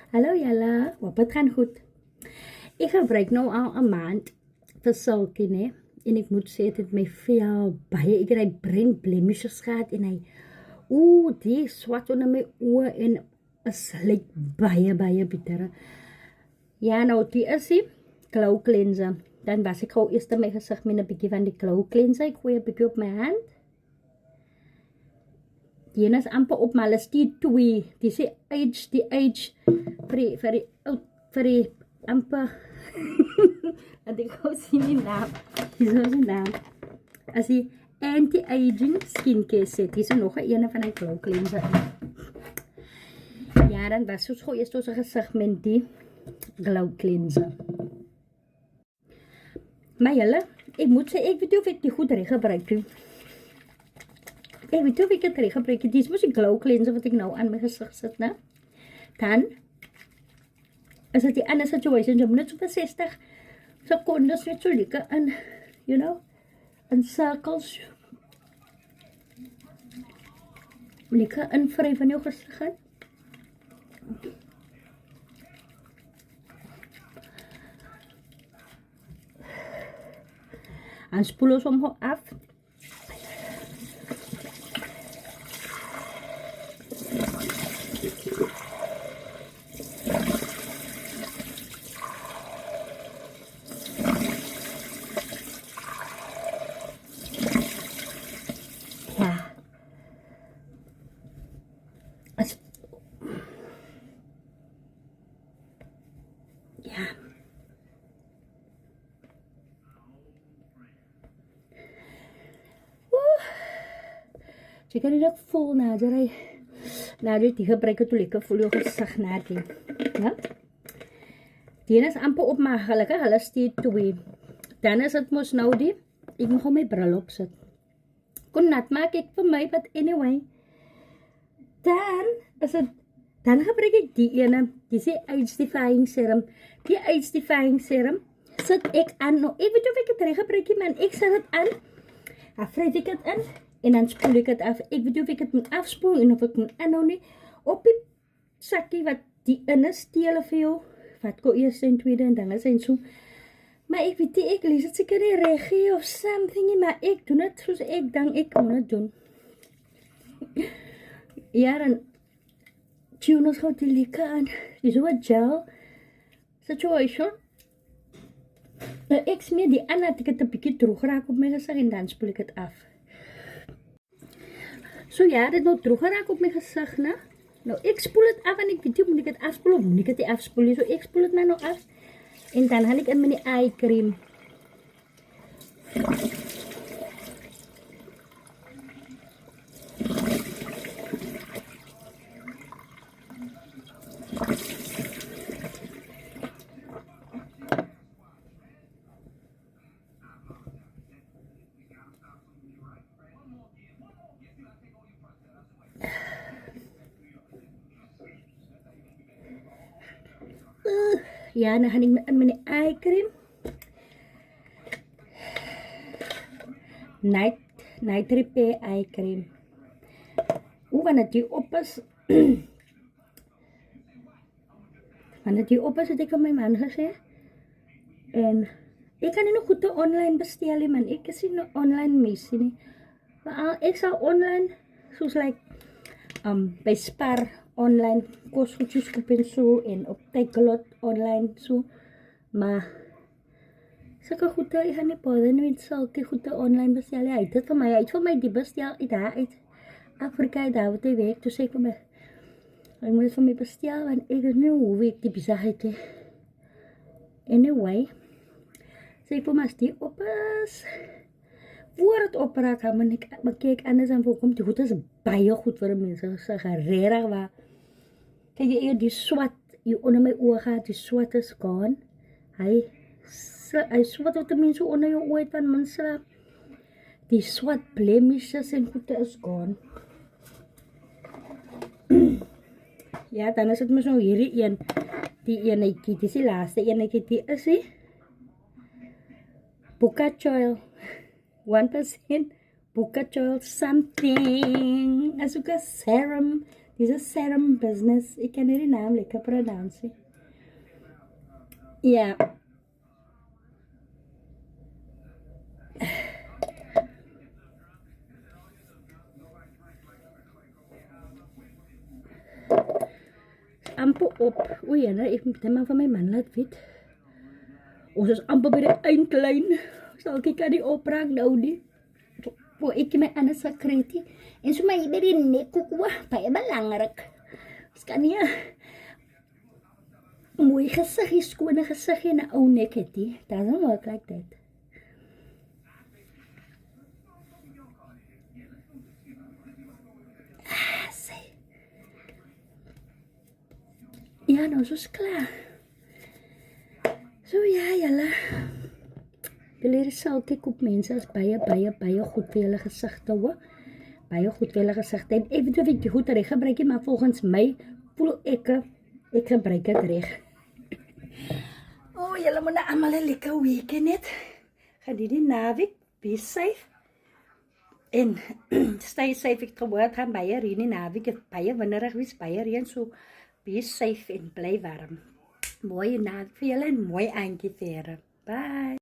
Hallo julle, hoop het gaan goed. Ik gebruik nou al een maand vir sulke, né? En ek moet sê, het my veel baie, ek het hy brain blemishes gehad en hy, die swart onder my oë en is lyk baie bitter. Ja, nou die is die glow cleanser. Dan was ek gou eers my gesig met 'n bietjie van die glow cleanser. Ek gooi 'n bietjie op my hand. Die ene is amper op, maar hulle is die twee. Die sê die age vir die amper dat ek gou sien die naam. Dis so 'n naam. As die anti-aging skincare set. Dis nog 'n ene van die glow cleanser. Ja, dan was ons gou eers ons gesig met die glow cleanser. Maar julle, ek moet sê, ek weet nie of ek die goed reg gebruik nie. Ek weet nie of ek het reg gebruik nie. Dis mos die glow cleanser wat ek nou aan my gesig sit, né? Dan is dit die ander situation, jy moet net so vir 60 sekondes net so lekker in, in cirkels. Lekker invryf van jou gesig in. En spoel ons hom af. Ja. Ja. Jy kan dit ook voel nadat jy gebruik het, hoe lekker voel jou gesig na die. Ja? Die ene is amper op, maar gelukkig, hulle is die twee. Dan is het mos nou die, ek moet gewoon my bril opsit. Kon nat maak ek vir my, but anyway. Dan gebruik ek die ene, die sê age defying serum. Die age defying serum sit ek aan, nou ek weet of ek het reg gebruik, man, ek sit het aan, dan vryf ek het in, en dan spoel ek het af. Ek weet nie of ek het moet afspoel en of ek moet aanhou nie. Op die sakkie wat die in is, stele vir jou, wat ko eerste en tweede en dinges en so. Maar ek weet nie, ek lees het seker nie regie of something, maar ek doen het soos ek denk ek moet het doen. Ja, dan tune ons gauw die lekker aan. Die so wat gel situation. Nou ek smeer die aan dat ek het 'n bietjie droog raak op my gesig en dan spoel ek het af. So ja, dit nou droog geraak op my gesig, né? Nou ek spoel het af en ek weet nie, moet ek het afspoel of moet ek het afspoel nie. So ek spoel het nou af en dan haal ek in my eye cream. Ja, dan gaan ik in mijn eye cream. Night Repair eye cream. Wanneer die op is, het ik van mijn man gezegd. En ik kan die nog goed online bestellen, man. Ik zie nog online missie nie. Maar ik zal online, zoals bij Spar online kosgoedjies koop en so en op Takealot online so. Maar sulke goede, ek gaan nie bother nie met sulke goede online bestel. Hy het dit vir my die bestel uit Afrika daar wat hy werk. Toe sê ek vir my, hy moet vir my bestel want ek weet nie hoe ek die besigheid het. Anyway, sê ek vir my as die op is. Voor het opraak, maar ek kyk anders en voorkom, die goed is baie goed vir mense, gesig, regtig waar. Kijk jy die swat, hier onder my oog gaat, die swat is gone. Hy swat wat die mense onder jou oog van mens slaap. Die swat blemishes en goede is gone. Ja, dan is het mos nou hierdie een, die eenetjie, die is die laaste eenetjie, die is die Bocacha Oil. 1% Bocacha Oil something. As ook 'n serum. Dis 'n serum business. Ek kan nie die naam lekker pronounce nie. Ja. Amper op. Oei, ek moet dit maar van my man laat weet. Ons is amper by die eindlyn. Sal ek kan nie opraak nou nie. Voor ek my ander sekretie. En so my by die nek ook baie belangrik. Ons kan nie mooi gesiggie, skone gesiggie en 'n ou nek het nie. Doesn't work like that. Ja, nou, soos klaar. So ja, julle. Julle sal kyk op mense as baie goed vir julle gesigte hoor. Baie goed vir julle gesigte. En ek weet of ek die goed reg gebruik, maar volgens my voel ek gebruik dit reg. O, julle moet nou almal 'n lekker weekend hê. Geniet die naweek, be safe. En stay safe, ek gehoor gaan baie reën in naweek, baie winderig wees, baie reën, so be safe en bly warm. Mooi naweek vir julle en mooi aandjie vir julle. Bye.